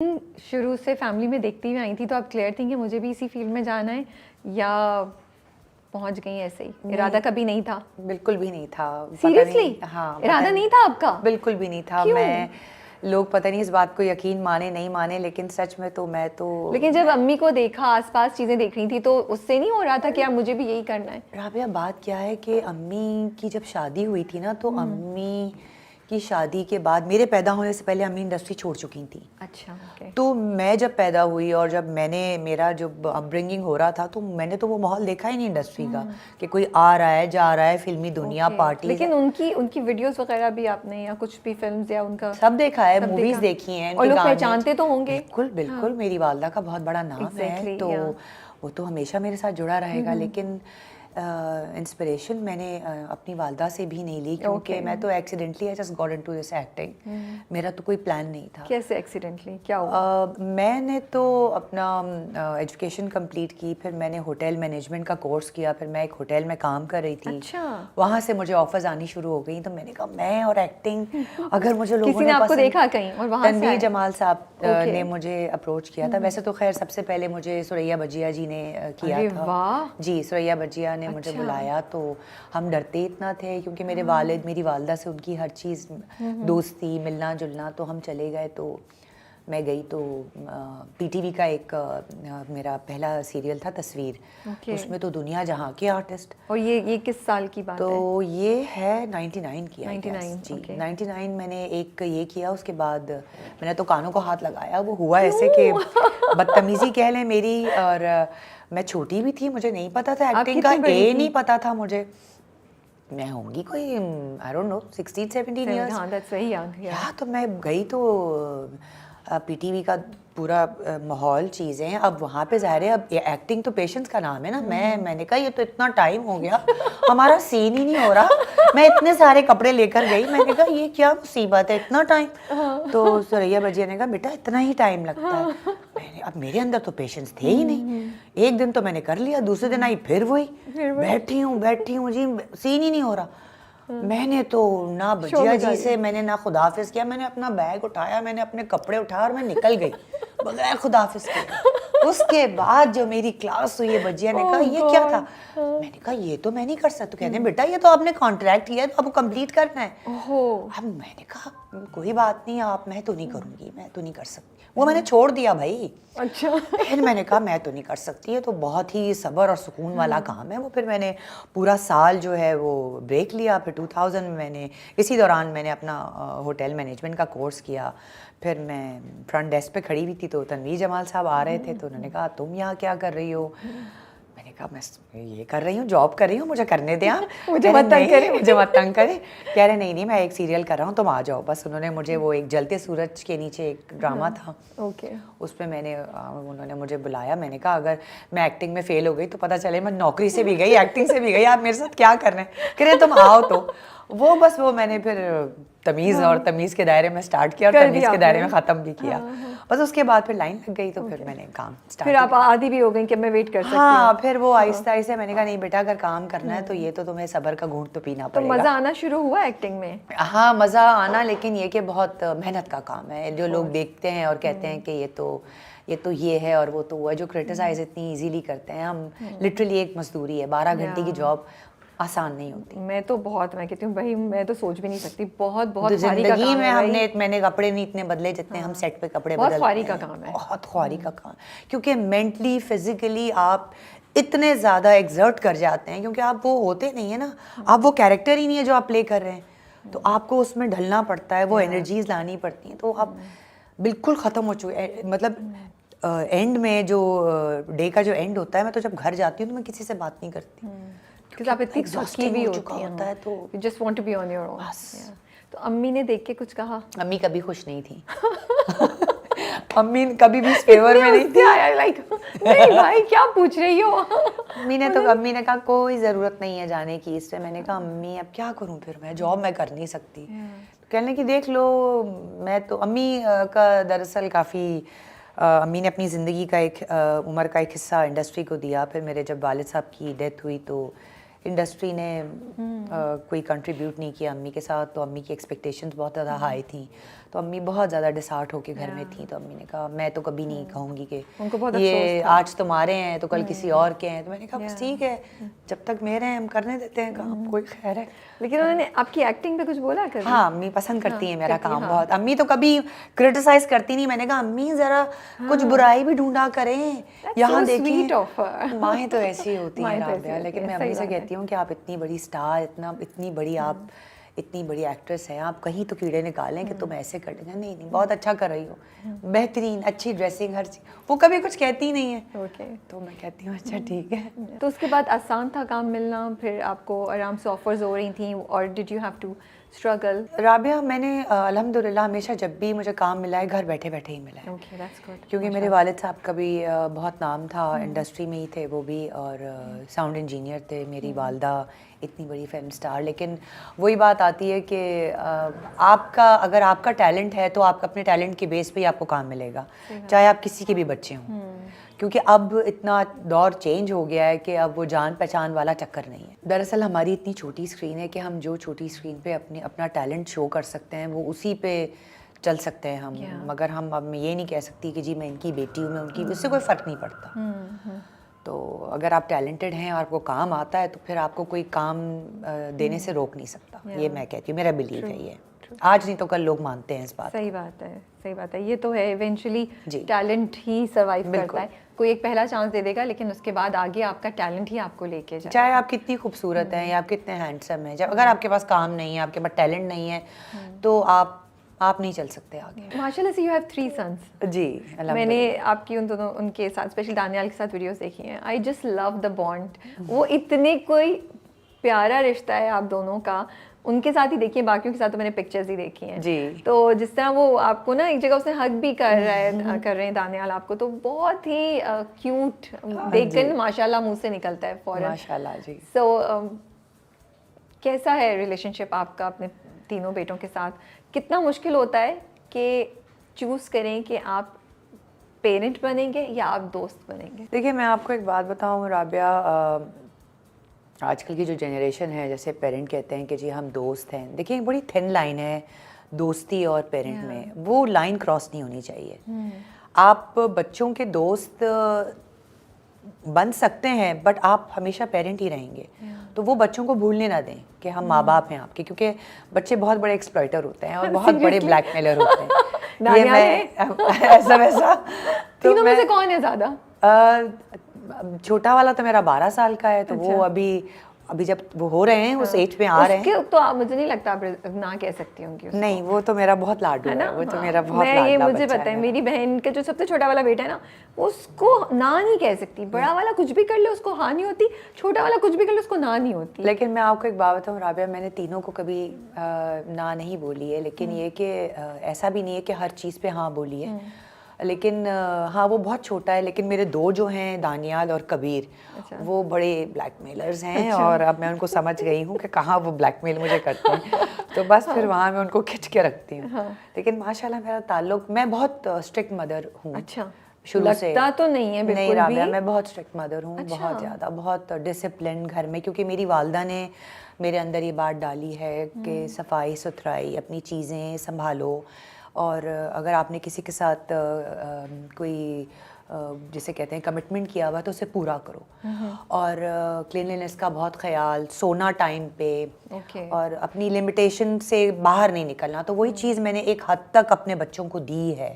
शुरू से फैमिली में देखती हुई आई थी, तो आप क्लियर थी कि मुझे भी इसी फील्ड में जाना है, या पहुंच गई ऐसे ही? इरादा कभी नहीं था? बिल्कुल भी नहीं था। सीरियसली? हाँ, इरादा नहीं था आपका? बिल्कुल भी नहीं था। क्यों? मैं लोग पता नहीं इस बात को यकीन माने नहीं माने, लेकिन सच में तो मैं तो लेकिन जब अम्मी को देखा, आसपास चीजें देख रही थी, तो उससे नहीं हो रहा था कि यार मुझे भी यही करना है? राबिया, बात क्या है कि अम्मी की जब शादी हुई थी ना, तो अम्मी की शादी के बाद, मेरे पैदा होने से पहले अम्मी इंडस्ट्री छोड़ चुकी थी। अच्छा, ओके। तो मैं जब पैदा हुई और जब मेरा जो अपब्रिंगिंग हो रहा था, तो मैंने तो वो माहौल देखा ही नहीं इंडस्ट्री का, कि कोई आ रहा है जा रहा है, फिल्मी दुनिया, पार्टी। लेकिन उनकी वीडियोस वगैरह भी आपने, या कुछ भी फिल्म्स या उनका सब देखा है, सब मूवीज देखा? देखी हैं, और इनके लोग गाने। पहचानते तो होंगे? बिल्कुल बिल्कुल, मेरी वालदा का बहुत बड़ा नाम है, Exactly, तो yeah. वो तो हमेशा मेरे साथ जुड़ा रहेगा। लेकिन इंस्पिरेशन मैंने अपनी वालदा से भी नहीं ली, क्योंकि Okay. मैं तो accidentally I just got into this acting. मेरा तो कोई प्लान नहीं था। कैसे एक्सीडेंटली, क्या हुआ? मैंने तो अपना एजुकेशन कंप्लीट की, फिर मैंने होटल मैनेजमेंट का कोर्स किया, फिर मैं एक होटल में काम कर रही थी। अच्छा। वहाँ से मुझे ऑफर्स आनी शुरू हो गई, तो मैंने कहा मैं और एक्टिंग, अगर मुझे लोगों किसी ने आपको पसंद, देखा कहीं और वहाँ से तनवीर आए? जमाल साहब Okay. ने मुझे अप्रोच किया था। वैसे तो खैर सबसे पहले मुझे सुरैया बजिया जी ने किया अरे था। वाह! जी, सुरैया बजिया ने मुझे अच्छा। बुलाया, तो हम डरते इतना थे, क्योंकि मेरे वालिद, मेरी वालदा से उनकी हर चीज़ दोस्ती, मिलना जुलना, तो हम चले गए। तो मैं गई, तो पीटीवी का एक मेरा पहला सीरियल था तस्वीर। Okay. उसमें तो दुनिया जहाँ के आर्टिस्ट। और ये किस साल की बात है? तो ये है 99 की, 99, जी। okay. 99 मैंने एक ये किया, उसके बाद मैंने तो कानों को हाथ लगाया। वो हुआ ऐसे कि बदतमीजी कह लें मेरी, और मैं छोटी भी थी, मुझे नहीं पता था एक्टिंग का, नहीं पता था मुझे। मैं होंगी कोई आई डोंट नो 16 17 इयर्स। हाँ, दैट्स वेरी यंग। या तो मैं गई, तो पीटीवी का पूरा माहौल चीज़ें, अब वहाँ पे ज़ाहिर है, अब एक्टिंग तो पेशेंस का नाम है ना। मैंने कहा ये तो इतना टाइम हो गया, हमारा सीन ही नहीं हो रहा। मैं इतने सारे कपड़े लेकर गई, मैंने कहा ये क्या मुसीबत है, इतना टाइम। तो सुरैया बजिया ने कहा बेटा इतना ही टाइम लगता है। अब मेरे अंदर तो पेशेंस थे ही नहीं। एक दिन तो मैंने कर लिया, दूसरे दिन आई फिर वही, बैठी हूँ जी, सीन ही नहीं हो रहा। मैंने तो ना बजिया जी से, मैंने ना खुदाफिज किया, मैंने अपना बैग उठाया, मैंने अपने कपड़े उठाया और मैं निकल गई बगैर खुदाफिज के। उसके बाद जो मेरी क्लास हुई है, बजिया ने कहा ये क्या था? मैंने कहा ये तो मैं नहीं कर सकता। तो कहते हैं बेटा ये तो आपने कॉन्ट्रैक्ट किया है, तो आपको कंप्लीट करना है। अब मैंने कहा कोई बात नहीं, मैं तो नहीं करूँगी, मैं तो नहीं कर सकती। वो मैंने छोड़ दिया भाई। अच्छा। फिर मैंने कहा मैं तो नहीं कर सकती, है तो बहुत ही सब्र और सुकून वाला काम है वो। फिर मैंने पूरा साल जो है वो ब्रेक लिया। फिर 2000 में मैंने, इसी दौरान मैंने अपना होटल मैनेजमेंट का कोर्स किया। फिर मैं फ्रंट डेस्क पे खड़ी हुई थी, तो तनवीर जमाल साहब आ रहे थे, तो उन्होंने कहा तुम यहाँ क्या कर रही हो? मैंने कहा मैं ये कर रही हूँ, जॉब कर रही हूँ, मुझे करने दें आप। मुझे मत तंग करें। मुझे मत तंग करें। कह रहे नहीं मैं एक सीरियल कर रहा हूँ, तुम आ जाओ बस। उन्होंने मुझे वो एक जलते सूरज के नीचे एक ड्रामा था, ओके, उसमें उन्होंने मुझे बुलाया। मैंने कहा अगर मैं एक्टिंग में फेल हो गई तो पता चले मैं नौकरी से भी गई, एक्टिंग से भी गई, आप मेरे साथ क्या कर रहे हैं? कह रहे तुम आओ। तो वो मैंने फिर तमीज़ और तमीज़ के दायरे में स्टार्ट किया, और तमीज़ के दायरे में ख़त्म भी किया। बस उसके बाद फिर लाइन लग गई, तो फिर मैंने काम स्टार्ट। फिर आप आदी भी हो गई कि मैं वेट कर सकती हूँ। हाँ, फिर वो आहिस्ता आहिस्ता मैंने कहा नहीं बेटा, अगर काम करना है तो ये तो तुम्हें सब्र का घूंट तो पीना पड़ेगा। तो मज़ा आना शुरू हुआ एक्टिंग में? हाँ, मज़ा आना, लेकिन ये कि बहुत मेहनत का काम है। जो लोग देखते हैं और कहते हैं कि ये तो ये है और वो तो वो है, जो क्रिटिसाइज इतनी इजीली करते हैं, हम लिटरली एक मजदूरी है। 12 घंटे की जॉब आसान नहीं होती। मैं कहती हूँ भाई, मैं तो सोच भी नहीं सकती। बहुत तो जिंदगी में मैंने कपड़े नहीं इतने बदले जितने हम सेट पे कपड़े बदलते हैं। बहुत ख्वारी का काम है, बहुत ख्वारी का काम, क्योंकि मेंटली फिजिकली आप इतने ज़्यादा एग्जर्ट कर जाते हैं, क्योंकि आप वो होते नहीं है ना, आप वो कैरेक्टर ही नहीं है जो आप प्ले कर रहे हैं। तो आपको उसमें ढलना पड़ता है, वो एनर्जीज लानी पड़ती हैं। तो आप बिल्कुल ख़त्म हो चुके, मतलब एंड में जो डे का जो एंड होता है, मैं तो जब घर जाती हूँ तो मैं किसी से बात नहीं करती, क्योंकि आप इतनी थकी भी होता है, तो you just want to be on your own. तो अम्मी ने देख के कुछ कहा? अम्मी कभी खुश नहीं थी। अम्मी कभी भी इस फेवर में नहीं थी। लाइक नहीं भाई क्या पूछ रही हो? अम्मी ने कहा कोई ज़रूरत नहीं है जाने की इससे। मैंने कहा अम्मी अब क्या करूं, फिर मैं जॉब मैं कर नहीं सकती। तो कहने की देख लो, मैं तो अम्मी का दरअसल काफ़ी अम्मी ने अपनी ज़िंदगी का एक उम्र का एक हिस्सा इंडस्ट्री को दिया। फिर मेरे जब वालिद साहब की डेथ हुई, तो इंडस्ट्री ने कोई कंट्रीब्यूट नहीं किया अम्मी के साथ, तो अम्मी की एक्सपेक्टेशंस बहुत ज़्यादा हाई थी, तो अम्मी बहुत ज़्यादा डिसहार्ट होके घर में थी। तो अम्मी ने कहा मैं तो कभी नहीं कहूँगी कि उनको बहुत ये अफसोस था। आज तुम्हारे हैं तो कल किसी और के हैं। तो मैंने कहा बस ठीक है, जब तक मेरे हैं हम करने देते हैं काम, कोई खैर है। लेकिन उन्होंने आपकी एक्टिंग पे कुछ बोला कभी? हाँ, अम्मी पसंद करती हैं मेरा करती, काम हाँ। बहुत। अम्मी तो कभी क्रिटिसाइज करती नहीं। मैंने कहा अम्मी ज़रा कुछ बुराई भी ढूंढा करें, यहाँ so sweet of her. देखिए माएँ तो ऐसी होती हैं माएँ तो ऐसी राबिया। होती लेकिन हैं, मैं सही अम्मी से बात है। कहती हूँ कि आप इतनी बड़ी स्टार, इतनी बड़ी आप इतनी बड़ी एक्ट्रेस हैं, आप कहीं तो कीड़े निकालें कि तुम ऐसे कर लेना। नहीं नहीं, बहुत अच्छा कर रही हो, बेहतरीन, अच्छी ड्रेसिंग, हर चीज़। वो कभी कुछ कहती ही नहीं है। ओके। तो मैं कहती हूँ अच्छा ठीक है। तो उसके बाद आसान था काम मिलना, फिर आपको आराम से ऑफर्स हो रही थी, और did you have to struggle? Rabia, मैंने अल्हम्दुलिल्लाह हमेशा जब भी मुझे काम मिला है घर बैठे बैठे ही मिला है। Okay, that's good. क्योंकि मेरे वालिद साहब का भी बहुत नाम था, इंडस्ट्री में ही थे वो भी, और साउंड इंजीनियर थे। मेरी वालदा इतनी बड़ी फिल्म स्टार। लेकिन वही बात आती है कि आपका अगर आपका टैलेंट है तो आप अपने टैलेंट के बेस पे ही आपको काम मिलेगा, चाहे आप किसी के भी बच्चे हों। क्योंकि अब इतना दौर चेंज हो गया है कि अब वो जान पहचान वाला चक्कर नहीं है। दरअसल हमारी इतनी छोटी स्क्रीन है कि हम जो छोटी स्क्रीन पे अपना टैलेंट शो कर सकते हैं वो उसी पे चल सकते हैं हम। मगर हम अब मैं ये नहीं कह सकती कि जी मैं इनकी बेटी हूँ, मैं उनकी, उससे कोई फ़र्क नहीं पड़ता। तो अगर आप टैलेंटेड हैं और आपको काम आता है तो फिर आपको कोई काम देने से रोक नहीं सकता। ये मैं कहती हूँ, मेरा बिलीव है ये। आज नहीं तो कल लोग मानते हैं इस बात। सही बात है, सही बात है। ये तो है, इवेंचुअली जी। टैलेंट ही सर्वाइव करता है। कोई एक पहला चांस दे देगा, लेकिन उसके बाद आगे आपका टैलेंट ही आपको लेके जाएगा। चाहे आप कितनी खूबसूरत हैं या आप कितने हैंडसम हैं, जब अगर आपके पास काम नहीं है, आपके पास टैलेंट नहीं है, तो आप नहीं चल सकते आगे। माशाल्लाह से यू हैव 3 सन्स। जी, मैंने आपकी उनके साथ, स्पेशली दानियाल के साथ वीडियोस देखी हैं। I just love the bond. वो इतने कोई प्यारा रिश्ता है आप दोनों का। उनके साथ ही देखी है, बाकियों के साथ तो मैंने पिक्चर्स ही देखी हैं। जी। तो जिस तरह वो आपको ना एक जगह उसने हग भी कर रहे हैं दानियाल आपको, तो बहुत ही क्यूट देखकर माशाल्लाह मुंह से निकलता है फौरन। माशाल्लाह जी। सो कैसा है रिलेशनशिप आपका अपने तीनों बेटों के साथ? कितना मुश्किल होता है कि चूज़ करें कि आप पेरेंट बनेंगे या आप दोस्त बनेंगे? देखिए, मैं आपको एक बात बताऊं राबिया, आजकल की जो जनरेशन है, जैसे पेरेंट कहते हैं कि जी हम दोस्त हैं। देखिए, बड़ी थिन लाइन है दोस्ती और पेरेंट में, वो लाइन क्रॉस नहीं होनी चाहिए। आप बच्चों के दोस्त बन सकते हैं, बट आप हमेशा पेरेंट ही रहेंगे। तो वो बच्चों को भूलने ना दें कि हम माँ बाप हैं आपके, क्योंकि बच्चे बहुत बड़े एक्सप्लॉइटर होते हैं और बहुत बड़े ब्लैकमेलर होते हैं। ये मैं ऐसा वैसा तीनों में से कौन है ज़्यादा? छोटा वाला तो मेरा 12 साल का है, तो वो अभी जब वो हो रहे हैं उस एज पे आ रहे हैं, तो मुझे नहीं लगता आप ना कह सकती होंगी उसको। नहीं, वो तो मेरा बहुत लाडू है, वो तो मेरा बहुत मैं लाडला ये मुझे बच्चा पता है, मेरी बहन का जो सबसे छोटा वाला बेटा है ना, उसको ना नहीं कह सकती। बड़ा वाला कुछ भी कर ले उसको हाँ नहीं होती, छोटा वाला कुछ भी कर ले उसको ना नहीं होती। लेकिन मैं आपको एक बात बताऊँ राबिया, मैंने तीनों को कभी ना नहीं बोली है, लेकिन ये कि ऐसा भी नहीं है कि हर चीज़ पे हाँ बोली है। लेकिन हाँ, वो बहुत छोटा है, लेकिन मेरे दो जो हैं दानियाल और कबीर, वो बड़े ब्लैकमेलर्स हैं। और अब मैं उनको समझ गई हूँ कि कहाँ वो ब्लैकमेल मुझे करते हैं, तो बस फिर वहाँ मैं उनको खिंच के रखती हूँ। लेकिन माशाल्लाह मेरा ताल्लुक, मैं बहुत स्ट्रिक्ट मदर हूँ। अच्छा, शुरू से लगता तो नहीं है बिल्कुल नहीं राबिया, भी। मैं बहुत स्ट्रिक्ट मदर हूँ। बहुत ज़्यादा, बहुत डिसिप्लिन घर में, क्योंकि मेरी वालदा ने मेरे अंदर ये बात डाली है कि सफाई सुथराई, अपनी चीज़ें संभालो, और अगर आपने किसी के साथ कोई जिसे कहते हैं कमिटमेंट किया हुआ तो उसे पूरा करो। और क्लीनलीनेस का बहुत ख्याल, सोना टाइम पे, और अपनी लिमिटेशन से बाहर नहीं निकलना। तो वही चीज़ मैंने एक हद तक अपने बच्चों को दी है।